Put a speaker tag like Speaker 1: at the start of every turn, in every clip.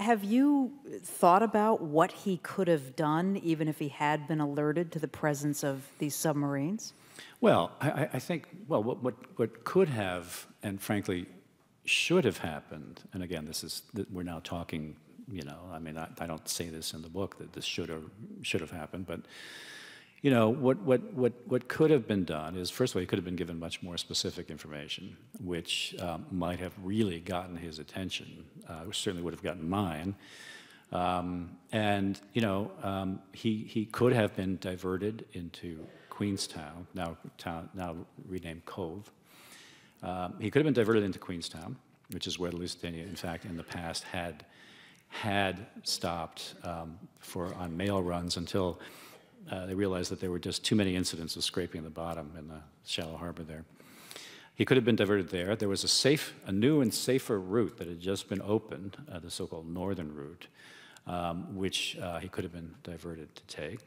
Speaker 1: Have you thought about what he could have done, even if he had been alerted to the presence of these submarines?
Speaker 2: Well, I think, well, what could have, and frankly, should have happened, and again, we're now talking, you know, I mean, I don't say this in the book that this should have happened, but, you know, what could have been done is, first of all, he could have been given much more specific information, which might have really gotten his attention, which certainly would have gotten mine. And, you know, he could have been diverted into Queenstown, now renamed Cove. He could have been diverted into Queenstown, which is where the Lusitania, in fact, in the past had stopped on mail runs until they realized that there were just too many incidents of scraping the bottom in the shallow harbor there. He could have been diverted there. There was a new and safer route that had just been opened, the so-called northern route, which he could have been diverted to take.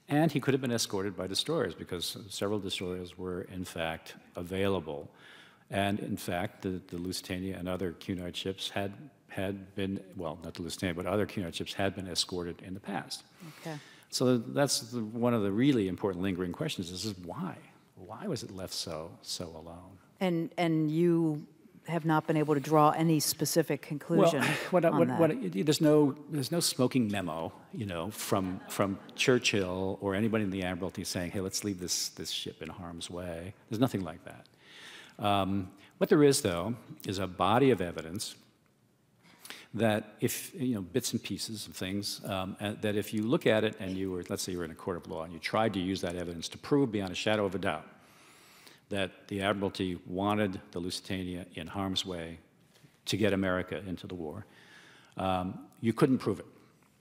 Speaker 2: And he could have been escorted by destroyers because several destroyers were, in fact, available. And, in fact, the Lusitania and other Cunard ships had been, well, not the Lusitania, but other Cunard ships had been escorted in the past.
Speaker 1: Okay.
Speaker 2: So that's one of the really important lingering questions is why? Why was it left so alone?
Speaker 1: And you have not been able to draw any specific conclusion on that.
Speaker 2: There's no smoking memo, you know, from Churchill or anybody in the Admiralty saying, hey, let's leave this ship in harm's way. There's nothing like that. What there is, though, is a body of evidence that if, you know, bits and pieces of things, that if you look at it and you were, let's say you were in a court of law and you tried to use that evidence to prove beyond a shadow of a doubt that the Admiralty wanted the Lusitania in harm's way to get America into the war, you couldn't prove it.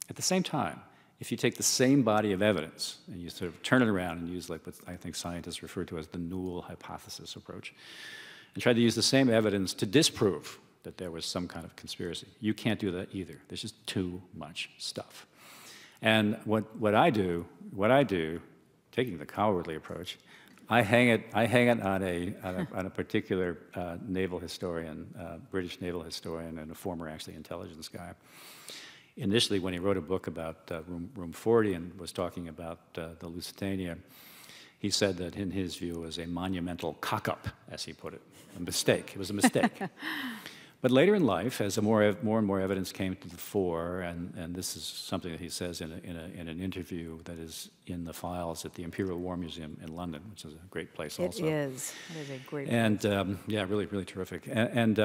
Speaker 2: At the same time, if you take the same body of evidence and you sort of turn it around and use like what I think scientists refer to as the Newell hypothesis approach, and try to use the same evidence to disprove that there was some kind of conspiracy, you can't do that either. There's just too much stuff. And what I do, taking the cowardly approach, I hang it on a particular naval historian, British naval historian, and a former actually intelligence guy. Initially, when he wrote a book about Room 40 and was talking about the Lusitania, he said that in his view it was a monumental cock-up, as he put it, a mistake. It was a mistake. But later in life, as more and more evidence came to the fore, and this is something that he says in an interview that is in the files at the Imperial War Museum in London, which is a great place also.
Speaker 1: It is. It is a great place.
Speaker 2: And yeah, really, really terrific. And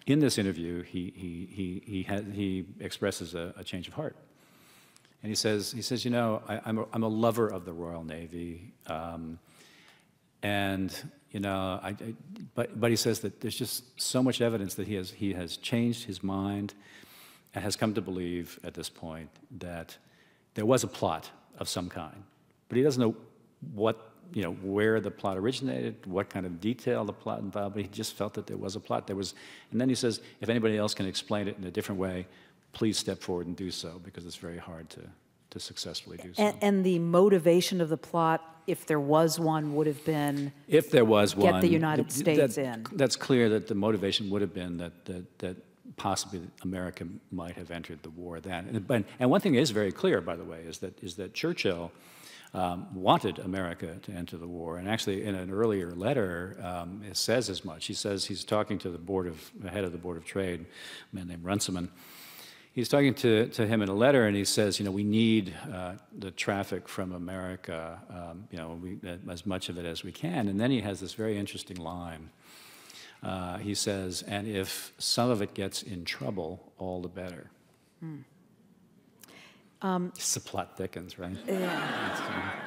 Speaker 2: in this interview, he expresses a change of heart. And he says, you know, I'm a lover of the Royal Navy, and you know, but he says that there's just so much evidence that he has changed his mind and has come to believe at this point that there was a plot of some kind, but he doesn't know where the plot originated, what kind of detail the plot involved, but he just felt that there was a plot. And then he says, if anybody else can explain it in a different way, please step forward and do so, because it's very hard to successfully do so.
Speaker 1: And the motivation of the plot, if there was one, would have been
Speaker 2: if there was one,
Speaker 1: get the United States in.
Speaker 2: That's clear that the motivation would have been that possibly America might have entered the war then. And one thing is very clear, by the way, is that Churchill wanted America to enter the war, and actually in an earlier letter it says as much. He says he's talking to the head of the Board of Trade, a man named Runciman. He's talking to him in a letter, and he says, you know, we need the traffic from America, you know, as much of it as we can. And then he has this very interesting line. He says, and if some of it gets in trouble, all the better. Just the plot thickens, right?
Speaker 1: Yeah.